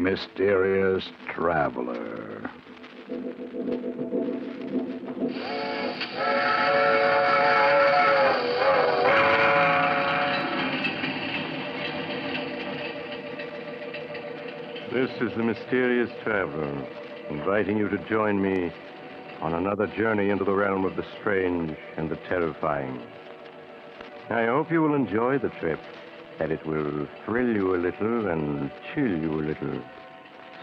mysterious traveler. This is the Mysterious Traveler, inviting you to join me on another journey into the realm of the strange and the terrifying. I hope you will enjoy the trip, that it will thrill you a little and chill you a little.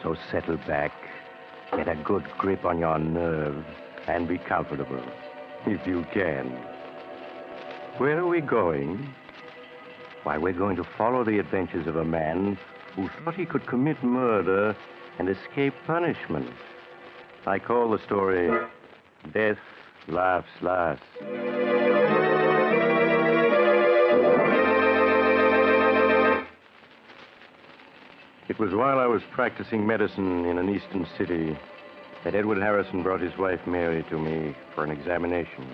So settle back, get a good grip on your nerve, and be comfortable, if you can. Where are we going? Why, we're going to follow the adventures of a man who thought he could commit murder and escape punishment. I call the story Death Laughs Last. It was while I was practicing medicine in an eastern city that Edward Harrison brought his wife Mary to me for an examination.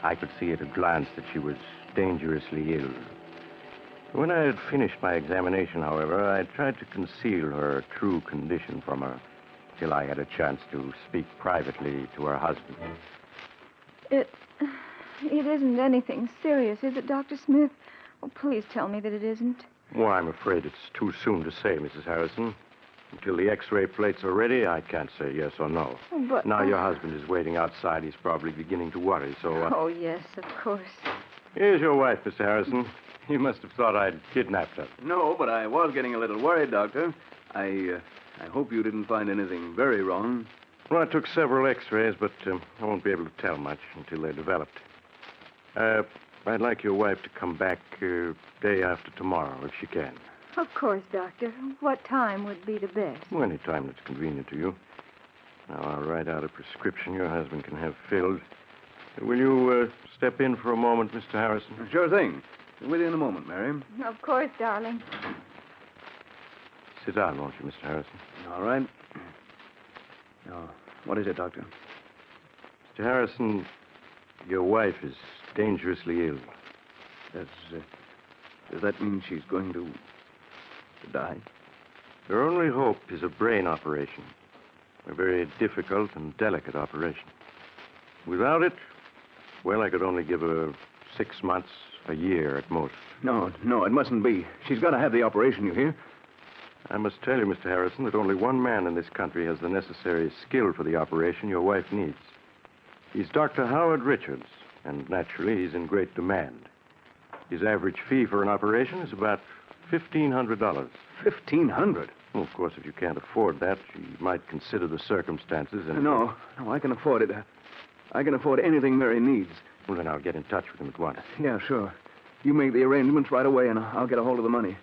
I could see at a glance that she was dangerously ill. When I had finished my examination, however, I tried to conceal her true condition from her till I had a chance to speak privately to her husband. It isn't anything serious, is it, Dr. Smith? Oh, please tell me that it isn't. Well, I'm afraid it's too soon to say, Mrs. Harrison. Until the X-ray plates are ready, I can't say yes or no. Oh, but... Now your husband is waiting outside. He's probably beginning to worry, so... Oh, yes, of course. Here's your wife, Mr. Harrison. You must have thought I'd kidnapped her. No, but I was getting a little worried, Doctor. I hope you didn't find anything very wrong. Well, I took several X-rays, but I won't be able to tell much until they're developed. I'd like your wife to come back day after tomorrow, if she can. Of course, Doctor. What time would be the best? Well, any time that's convenient to you. Now, I'll write out a prescription your husband can have filled. Will you step in for a moment, Mr. Harrison? Sure thing. With you in a moment, Mary. Of course, darling. Sit down, won't you, Mr. Harrison? All right. Now, what is it, Doctor? Mr. Harrison, your wife is dangerously ill. Does that mean she's going to die? Her only hope is a brain operation. A very difficult and delicate operation. Without it, well, I could only give her 6 months, a year at most. No, it mustn't be. She's got to have the operation, you hear? I must tell you, Mr. Harrison, that only one man in this country has the necessary skill for the operation your wife needs. He's Dr. Howard Richards, and naturally he's in great demand. His average fee for an operation is about $1,500. $1,500? Well, of course, if you can't afford that, you might consider the circumstances and... No, I can afford it. I can afford anything Mary needs. Well, then I'll get in touch with him at once. Yeah, sure. You make the arrangements right away, and I'll get a hold of the money.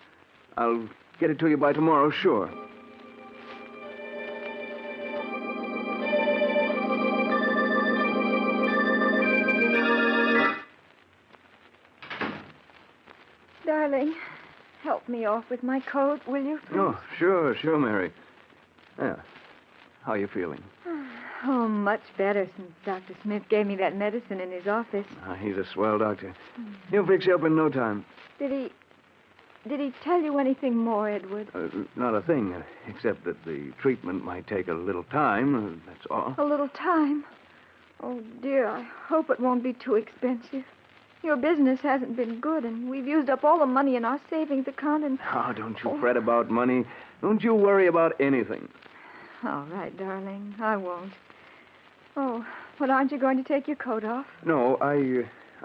I'll get it to you by tomorrow, sure. Darling, help me off with my coat, will you? Please? Oh, sure, Mary. Yeah. How are you feeling? Oh, much better since Dr. Smith gave me that medicine in his office. He's a swell doctor. He'll fix you up in no time. Did he tell you anything more, Edward? Not a thing, except that the treatment might take a little time, that's all. A little time? Oh, dear, I hope it won't be too expensive. Your business hasn't been good, and we've used up all the money in our savings account, and... Oh, don't you fret about money. Don't you worry about anything. All right, darling, I won't. Oh, but aren't you going to take your coat off? No,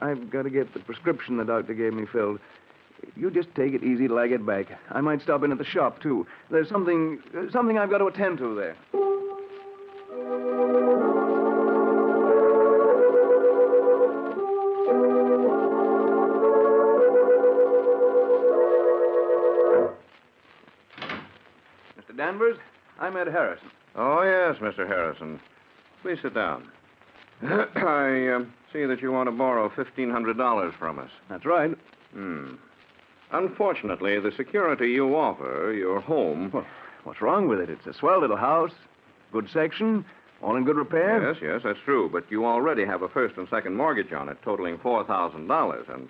I've got to get the prescription the doctor gave me filled. You just take it easy till I get back. I might stop in at the shop, too. There's something I've got to attend to there. Mr. Danvers, I'm Ed Harrison. Oh, yes, Mr. Harrison. Please sit down. I see that you want to borrow $1,500 from us. That's right. Unfortunately, the security you offer, your home... Well, what's wrong with it? It's a swell little house, good section, all in good repair. Yes, that's true. But you already have a first and second mortgage on it, totaling $4,000. And,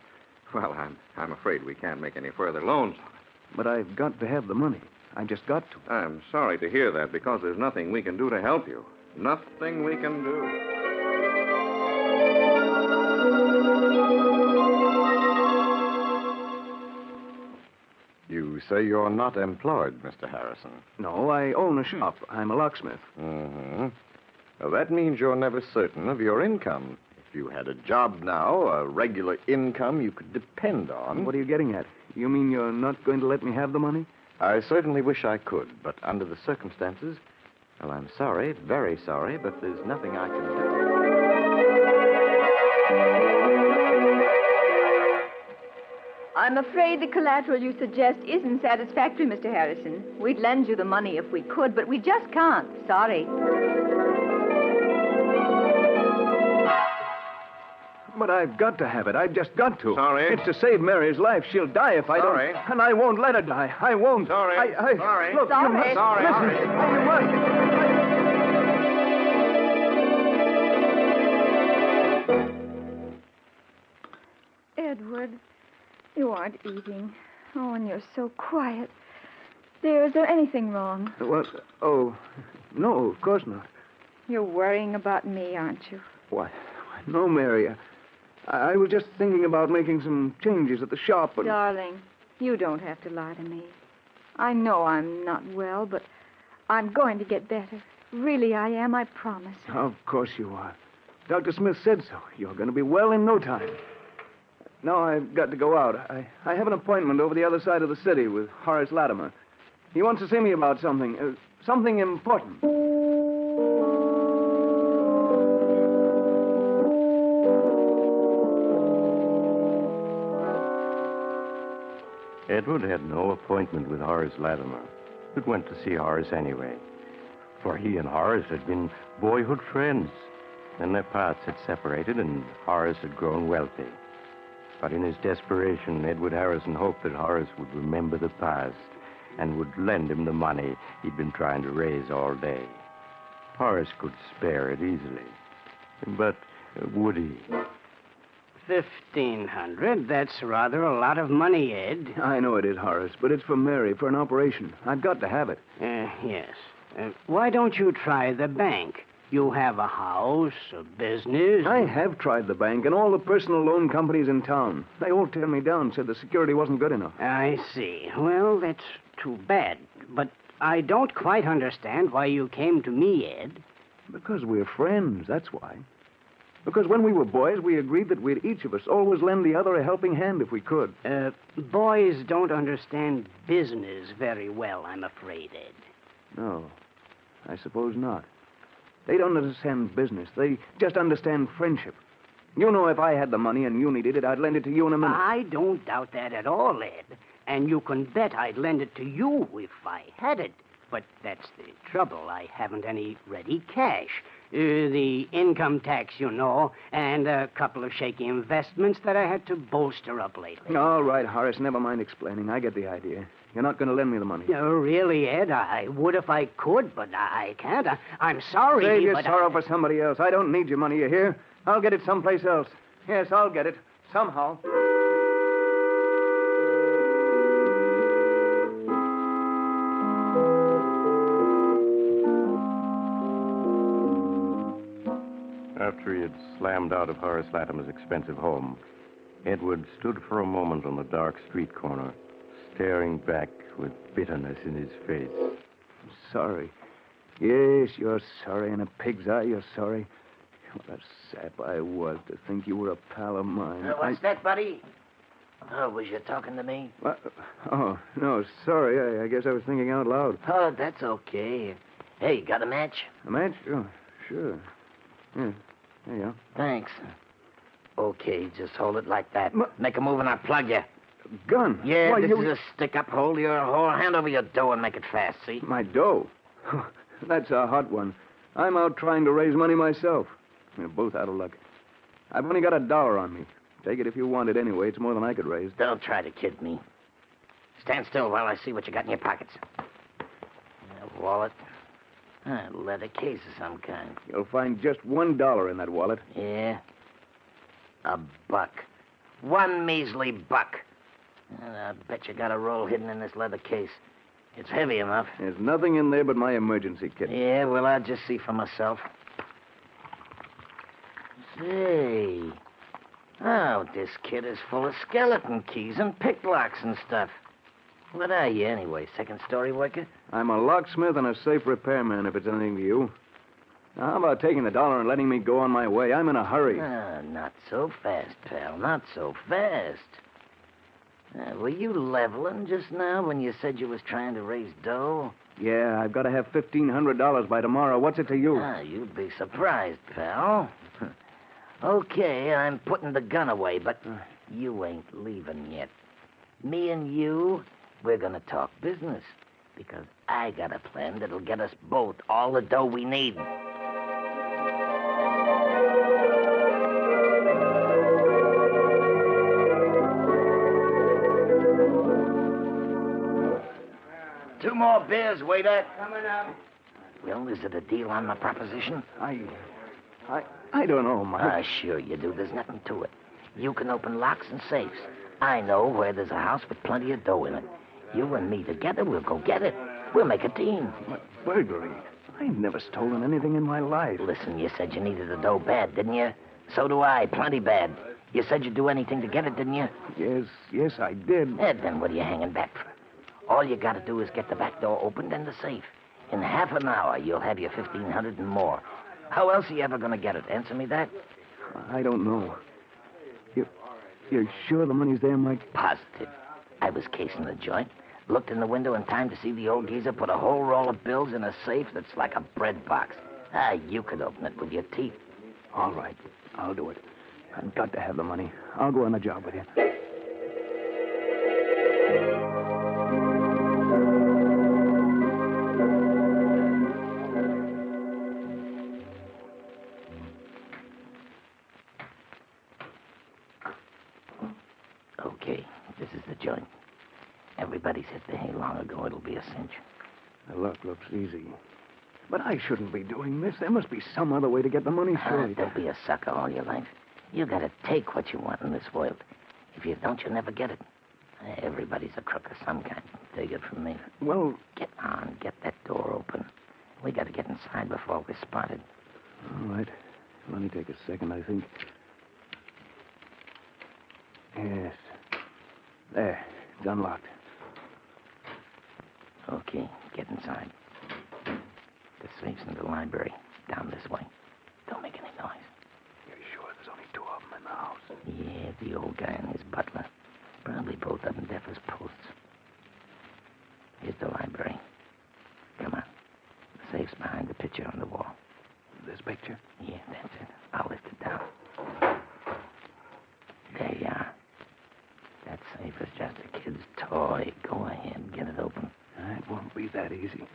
well, I'm afraid we can't make any further loans on it. But I've got to have the money. I just got to. I'm sorry to hear that because there's nothing we can do to help you. Nothing we can do. You say you're not employed, Mr. Harrison. No, I own a shop. I'm a locksmith. Mm-hmm. Well, that means you're never certain of your income. If you had a job now, a regular income you could depend on. What are you getting at? You mean you're not going to let me have the money? I certainly wish I could, but under the circumstances, well, I'm sorry, very sorry, but there's nothing I can do. I'm afraid the collateral you suggest isn't satisfactory, Mr. Harrison. We'd lend you the money if we could, but we just can't. Sorry. But I've got to have it. I've just got to. Sorry. It's to save Mary's life. She'll die if I Sorry. don't. And I won't let her die. I won't. Sorry. Sorry. Look, Sorry. you must... Sorry. Listen. You must... Edward, you aren't eating. Oh, and you're so quiet. Dear, is there anything wrong? What? Oh, no, of course not. You're worrying about me, aren't you? Why, no, Mary. I was just thinking about making some changes at the shop. And... Darling, you don't have to lie to me. I know I'm not well, but I'm going to get better. Really, I am, I promise. Of course you are. Dr. Smith said so. You're going to be well in no time. Now I've got to go out. I have an appointment over the other side of the city with Horace Latimer. He wants to see me about something. Something important. Edward had no appointment with Horace Latimer, but went to see Horace anyway. For he and Horace had been boyhood friends. Then their paths had separated, and Horace had grown wealthy. But in his desperation, Edward Harrison hoped that Horace would remember the past and would lend him the money he'd been trying to raise all day. Horace could spare it easily. But would he? 1,500. That's rather a lot of money, Ed. I know it is, Horace, but it's for Mary, for an operation. I've got to have it. Yes. Why don't you try the bank? You have a house, a business. I have tried the bank and all the personal loan companies in town. They all turned me down, said the security wasn't good enough. I see. Well, that's too bad. But I don't quite understand why you came to me, Ed. Because we're friends, that's why. Because when we were boys, we agreed that we'd each of us always lend the other a helping hand if we could. Boys don't understand business very well, I'm afraid, Ed. No, I suppose not. They don't understand business. They just understand friendship. You know, if I had the money and you needed it, I'd lend it to you in a minute. I don't doubt that at all, Ed. And you can bet I'd lend it to you if I had it. But that's the trouble. I haven't any ready cash. The income tax, you know, and a couple of shaky investments that I had to bolster up lately. All right, Horace, never mind explaining. I get the idea. You're not going to lend me the money. No, really, Ed, I would if I could, but I can't. I'm sorry, Save your but sorrow for somebody else. I don't need your money, you hear? I'll get it someplace else. Yes, I'll get it. Somehow. After he had slammed out of Horace Latimer's expensive home, Edward stood for a moment on the dark street corner, staring back with bitterness in his face. Sorry. Yes, you're sorry. In a pig's eye, you're sorry. What a sap I was to think you were a pal of mine. What's that, buddy? Oh, was you talking to me? Oh, no, sorry. I guess I was thinking out loud. Oh, that's okay. Hey, got a match? A match? Oh, sure. Yeah, there you go. Thanks. Okay, just hold it like that. Ma- Make a move and I'll plug you. Gun? Yeah, Why, this you... is a stick-up. Hold hand over your dough and make it fast, see? My dough? That's a hot one. I'm out trying to raise money myself. We're both out of luck. I've only got $1 on me. Take it if you want it anyway. It's more than I could raise. Don't try to kid me. Stand still while I see what you got in your pockets. A wallet. A leather case of some kind. You'll find just $1 in that wallet. Yeah? A buck. One measly buck. And I bet you got a roll hidden in this leather case. It's heavy enough. There's nothing in there but my emergency kit. Yeah, well, I'll just see for myself. Say. Oh, this kit is full of skeleton keys and pick locks and stuff. What are you, anyway? Second-story worker? I'm a locksmith and a safe repairman, if it's anything to you. Now, how about taking the dollar and letting me go on my way? I'm in a hurry. Ah, not so fast, pal. Not so fast. Were you leveling just now when you said you was trying to raise dough? Yeah, I've got to have $1,500 by tomorrow. What's it to you? Ah, you'd be surprised, pal. Okay, I'm putting the gun away, but you ain't leaving yet. Me and you, we're gonna talk business. Because I got a plan that'll get us both all the dough we need. Two more beers, waiter. Coming up. Well, is it a deal on my proposition? I don't know, Mike. Ah, sure you do. There's nothing to it. You can open locks and safes. I know where there's a house with plenty of dough in it. You and me together, we'll go get it. We'll make a team. But burglary? I ain't never stolen anything in my life. Listen, you said you needed the dough bad, didn't you? So do I, plenty bad. You said you'd do anything to get it, didn't you? Yes, I did. Then what are you hanging back for? All you gotta do is get the back door opened and the safe. In half an hour, you'll have your $1,500 and more. How else are you ever gonna get it? Answer me that. I don't know. You're sure the money's there, Mike? Positive. I was casing the joint, looked in the window in time to see the old geezer put a whole roll of bills in a safe that's like a bread box. Ah, you could open it with your teeth. All right, I'll do it. I've got to have the money. I'll go on the job with you. Okay, this is the joint. Everybody's hit the hay long ago. It'll be a cinch. The luck looks easy. But I shouldn't be doing this. There must be some other way to get the money straight. Don't be a sucker all your life. You gotta take what you want in this world. If you don't, you'll never get it. Everybody's a crook of some kind. Take it from me. Well, Get on. Get that door open. We gotta get inside before we're spotted. all right. Let me take a second, I think. Yes. There. It's unlocked. Okay, get inside. The safe's in the library. Down this way. Don't make any noise. You're sure there's only two of them in the house? Yeah, the old guy and his butler. Probably both of them deaf as posts. Here's the library. Come on. The safe's behind the picture on the wall. This picture? Yeah, that's it. I'll lift it down. There you are. That safe is just a kid's toy. Go ahead, get it open. It won't be that easy.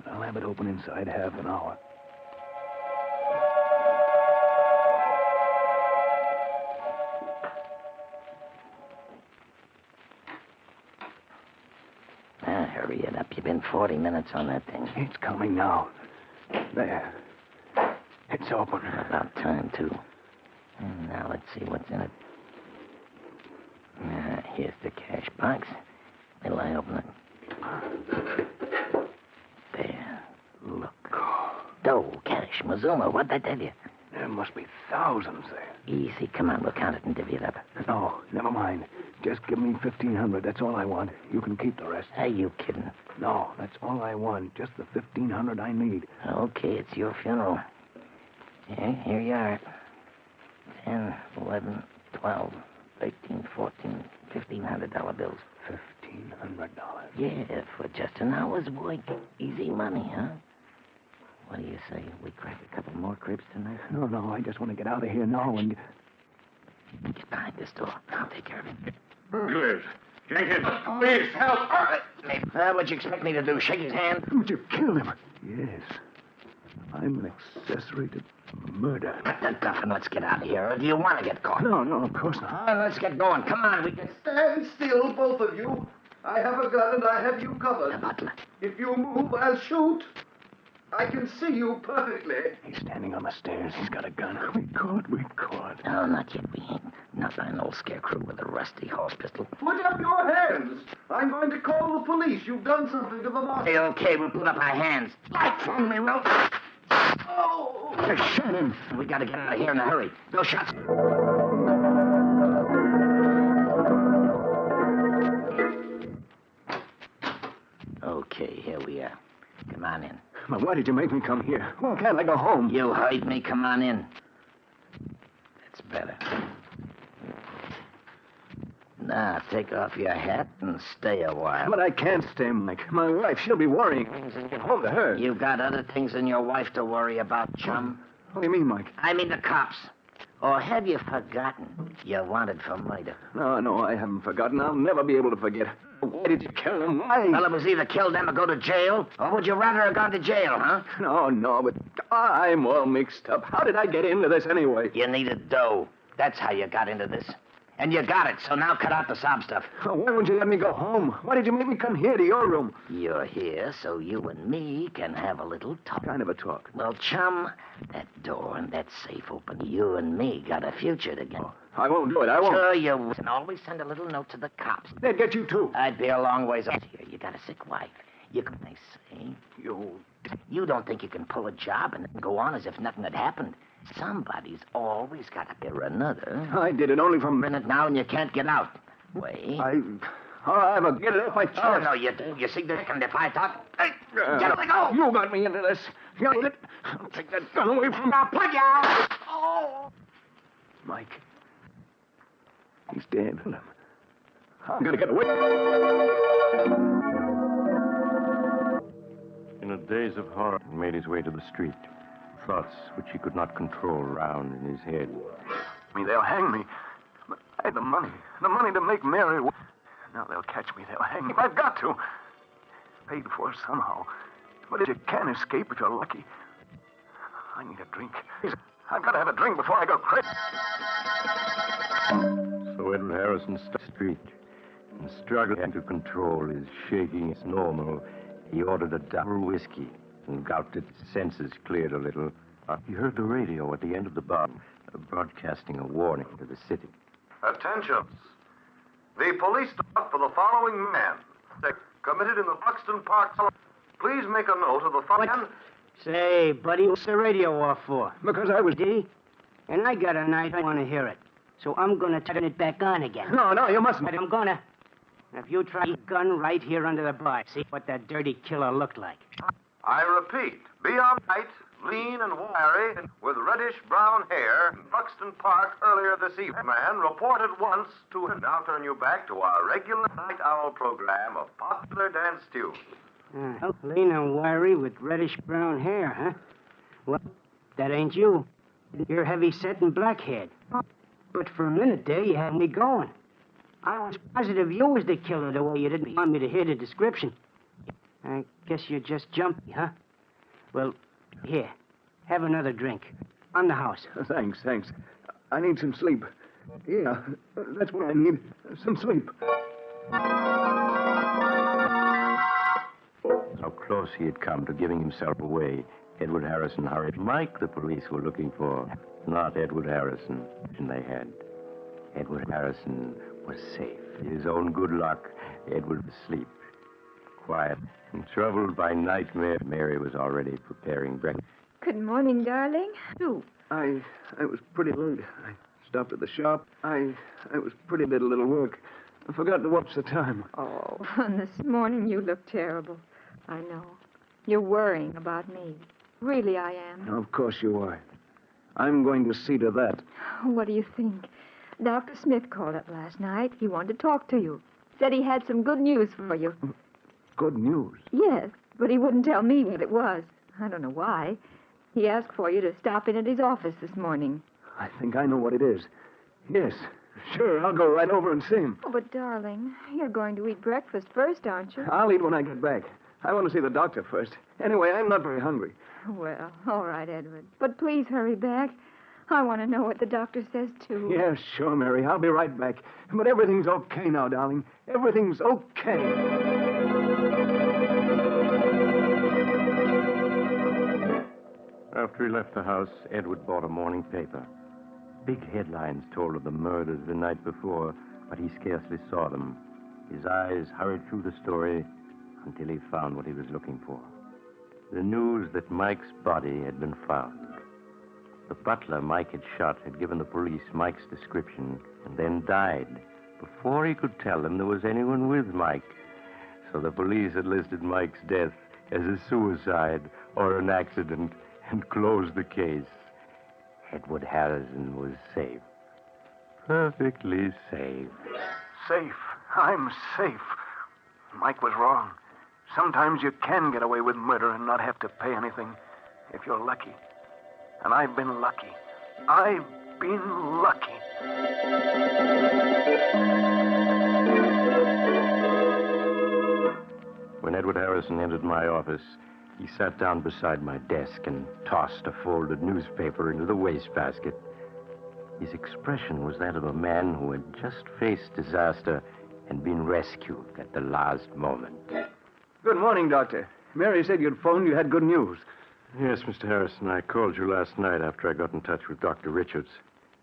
But I'll have it open inside half an hour. Hurry it up. You've been 40 minutes on that thing. It's coming now. There. It's open. About time, too. And now let's see what's in it. Here's the cash box. Will I open it? There. Look. Dough, cash, Mazuma. What'd I tell you? There must be thousands there. Easy. Come on, we'll count it and divvy it up. No, never mind. Just give me $1,500. That's all I want. You can keep the rest. Are you kidding? No, that's all I want. Just the $1,500 I need. Okay, it's your funeral. Here you are. 10, 11, 12, 13, 14, $1,500 bills. $1,500. Yeah, for just an hour's work. Easy money, huh? What do you say? We crack a couple more cribs tonight? No, I just want to get out of here now and... Get behind this door. I'll take care of it. Burglars. Jenkins, please help. What'd you expect me to do? Shake his hand? But you killed him. Yes. I'm an accessory to murder. Cut that duff and let's get out of here. Or do you want to get caught? No, of course not. All right, let's get going. Come on, we can... Stand still, both of you. I have a gun and I have you The covered. butler. If you move, I'll shoot. I can see you perfectly. He's standing on the stairs. He's got a gun. We caught. No, not yet. We ain't. Not by an old scarecrow with a rusty horse pistol. Put up your hands. I'm going to call the police. You've done something to the boss. Hey, okay, we'll put up our hands. Light from me, Will. Oh! Hey, shut him. We gotta get out of here in a hurry. Bill shots. Okay, here we are. Come on in. But why did you make me come here? Why can't I go home? You heard me. Come on in. That's better. Now, take off your hat and stay a while. But I can't stay, Mike. My wife, she'll be worrying. Get home to her. You got other things than your wife to worry about, chum. What do you mean, Mike? I mean the cops. Or have you forgotten you're wanted for murder? No, I haven't forgotten. I'll never be able to forget. Why did you kill him? Why? Well, it was either kill them or go to jail. Or would you rather have gone to jail, huh? No, but I'm all mixed up. How did I get into this anyway? You needed dough. That's how you got into this. And you got it, so now cut out the sob stuff. Why won't you let me go home? Why did you make me come here to your room? You're here so you and me can have a little talk. Kind of a talk. Well, chum, that door and that safe open. You and me got a future together. I won't do it. I won't. Sure you will. And always send a little note to the cops. They'd get you, too. I'd be a long ways off here. You got a sick wife. You can, they say. You don't think you can pull a job and then go on as if nothing had happened. Somebody's always got to bear another. I did it only for a minute. Minute now and you can't get out. Wait. I will get it off my chest. Oh, no, you do. You see, Dick, and if I talk... Hey, get it, go! You got me into this. I'll take that gun away from me. I'll plug you out! Oh! Mike. He's dead. I'm going to get away. In a daze of horror, he made his way to the street. Thoughts which he could not control round in his head. They'll hang me. But I had the money to make Mary. Now they'll catch me. They'll hang me. I've got to. Paid for somehow. But you can't escape if you're lucky. I need a drink. I've got to have a drink before I go crazy. So Edward Harrison stopped the street and struggling to control his shaking as normal. He ordered a double whiskey and gulped it. His senses cleared a little. He heard the radio at the end of the bar broadcasting a warning to the city. Attention. The police stop for the following man. Committed in the Buxton Park. Please make a note of the following man. Say, buddy, what's the radio off for? Because I was... Did he? And I got a night I want to hear it. So I'm going to turn it back on again. No, you mustn't. But I'm going to. If you try your gun right here under the bar, see what that dirty killer looked like. I repeat, beyond height, lean and wiry, with reddish-brown hair, in Buxton Park earlier this evening. Man reported once to him. Now turn you back to our regular night owl program of popular dance tunes. Lean and wiry with reddish-brown hair, huh? Well, that ain't you. You're heavy-set and black-haired. But for a minute there, you had me going. I was positive you was the killer the way you didn't want me to hear the description. I guess you're just jumpy, huh? Well, here, have another drink. On the house. Thanks. I need some sleep. Yeah, that's what I need. Some sleep. How close he had come to giving himself away. Edward Harrison hurried. Mike the police were looking for. Not Edward Harrison. And they had. Edward Harrison was safe. His own good luck, Edward was asleep. Quiet and troubled by nightmare, Mary was already preparing breakfast. Good morning, darling. Who? I was pretty late. I stopped at the shop. I was pretty late, a little work. I forgot to watch the time. Oh, this morning you look terrible. I know. You're worrying about me. Really, I am. Of course you are. I'm going to see to that. What do you think? Dr. Smith called up last night. He wanted to talk to you. Said he had some good news for you. Good news? Yes, but he wouldn't tell me what it was. I don't know why. He asked for you to stop in at his office this morning. I think I know what it is. Yes, sure, I'll go right over and see him. Oh, but, darling, you're going to eat breakfast first, aren't you? I'll eat when I get back. I want to see the doctor first. Anyway, I'm not very hungry. Well, all right, Edward. But please hurry back. I want to know what the doctor says, too. Yeah, sure, Mary. I'll be right back. But everything's okay now, darling. Everything's okay. After he left the house, Edward bought a morning paper. Big headlines told of the murders the night before, but he scarcely saw them. His eyes hurried through the story until he found what he was looking for. The news that Mike's body had been found. The butler Mike had shot had given the police Mike's description and then died before he could tell them there was anyone with Mike. So the police had listed Mike's death as a suicide or an accident and closed the case. Edward Harrison was safe. Perfectly safe. Safe. I'm safe. Mike was wrong. Sometimes you can get away with murder and not have to pay anything if you're lucky. And I've been lucky. I've been lucky. When Edward Harrison entered my office, he sat down beside my desk and tossed a folded newspaper into the wastebasket. His expression was that of a man who had just faced disaster and been rescued at the last moment. Good morning, Doctor. Mary said you'd phoned. You had good news. Yes, Mr. Harrison, I called you last night after I got in touch with Dr. Richards.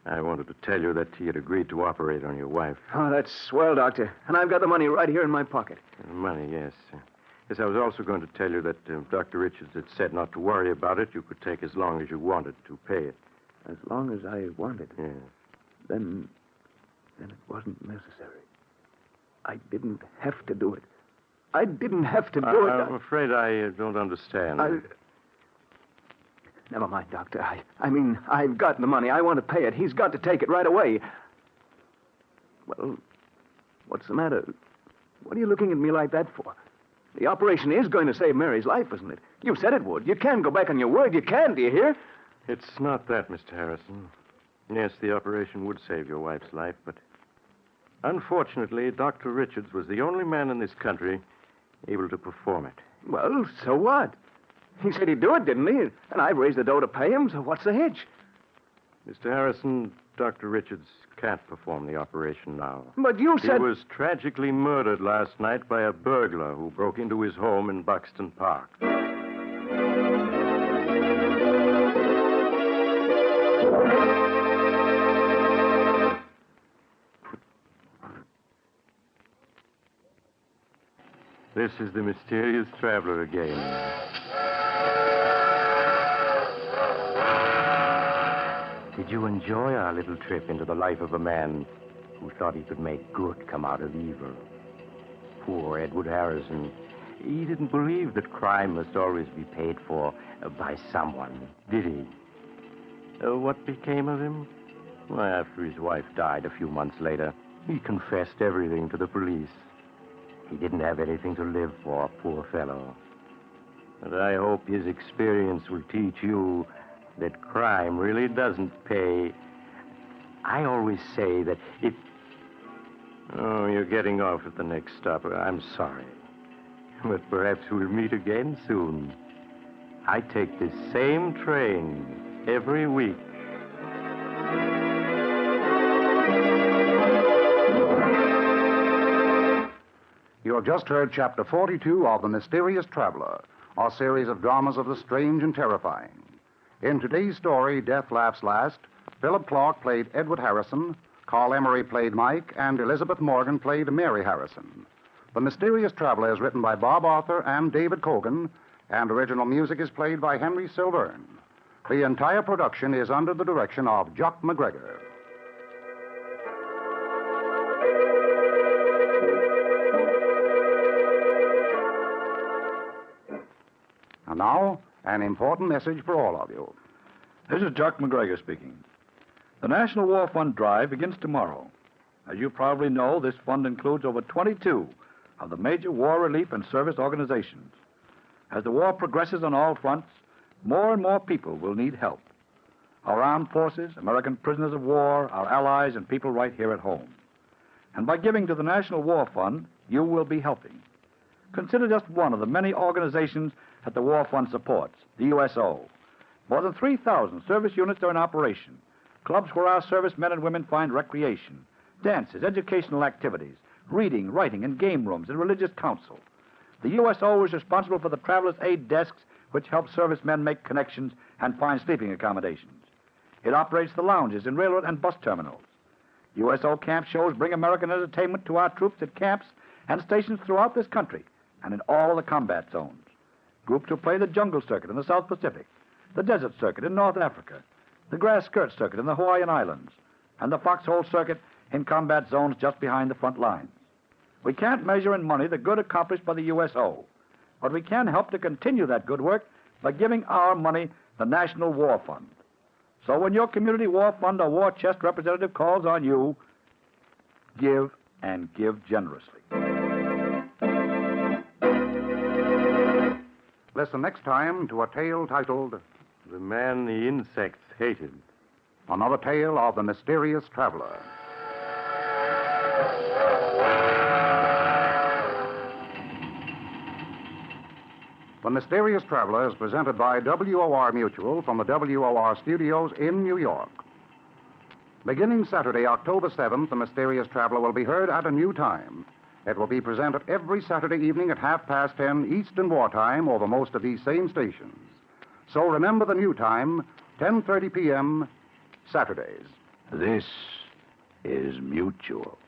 I wanted to tell you that he had agreed to operate on your wife. Oh, that's swell, Doctor. And I've got the money right here in my pocket. Money, yes. Yes, I was also going to tell you that Dr. Richards had said not to worry about it. You could take as long as you wanted to pay it. As long as I wanted. Yes. Then it wasn't necessary. I didn't have to do it. I didn't have to do it. I'm afraid I don't understand. Never mind, Doctor. I mean, I've got the money. I want to pay it. He's got to take it right away. Well, what's the matter? What are you looking at me like that for? The operation is going to save Mary's life, isn't it? You said it would. You can go back on your word. You can, do you hear? It's not that, Mr. Harrison. Yes, the operation would save your wife's life, but unfortunately, Dr. Richards was the only man in this country able to perform it. Well, so what? He said he'd do it, didn't he? And I've raised the dough to pay him, so what's the hitch? Mr. Harrison, Dr. Richards can't perform the operation now. But you said... He was tragically murdered last night by a burglar who broke into his home in Buxton Park. This is the mysterious traveler again. Did you enjoy our little trip into the life of a man who thought he could make good come out of evil? Poor Edward Harrison. He didn't believe that crime must always be paid for by someone, did he? What became of him? Well, after his wife died a few months later, he confessed everything to the police. He didn't have anything to live for, poor fellow. But I hope his experience will teach you that crime really doesn't pay. I always say that if... Oh, you're getting off at the next stop. I'm sorry. But perhaps we'll meet again soon. I take this same train every week. You have just heard Chapter 42 of The Mysterious Traveler, a series of dramas of the strange and terrifying. In today's story, Death Laughs Last, Philip Clark played Edward Harrison, Carl Emery played Mike, and Elizabeth Morgan played Mary Harrison. The Mysterious Traveler is written by Bob Arthur and David Cogan, and original music is played by Henry Silverne. The entire production is under the direction of Jock McGregor. And now, an important message for all of you. This is Jock McGregor speaking. The National War Fund drive begins tomorrow. As you probably know, this fund includes over 22 of the major war relief and service organizations. As the war progresses on all fronts, more and more people will need help. Our armed forces, American prisoners of war, our allies, and people right here at home. And by giving to the National War Fund, you will be helping. Consider just one of the many organizations that the War Fund supports, the USO. More than 3,000 service units are in operation, clubs where our servicemen and women find recreation, dances, educational activities, reading, writing, and game rooms, and religious counsel. The USO is responsible for the traveler's aid desks which helps servicemen make connections and find sleeping accommodations. It operates the lounges in railroad and bus terminals. USO camp shows bring American entertainment to our troops at camps and stations throughout this country and in all the combat zones. Groups will play the jungle circuit in the South Pacific, the desert circuit in North Africa, the grass skirt circuit in the Hawaiian Islands, and the foxhole circuit in combat zones just behind the front lines. We can't measure in money the good accomplished by the USO, but we can help to continue that good work by giving our money the National War Fund. So when your community war fund or war chest representative calls on you, give and give generously. Listen next time to a tale titled The Man the Insects Hated. Another Tale of the Mysterious Traveler. The Mysterious Traveler is presented by WOR Mutual from the WOR studios in New York. Beginning Saturday, October 7th, The Mysterious Traveler will be heard at a new time. It will be presented every Saturday evening at 10:30 Eastern Wartime over most of these same stations. So remember the new time, 10:30 p.m., Saturdays. This is Mutual.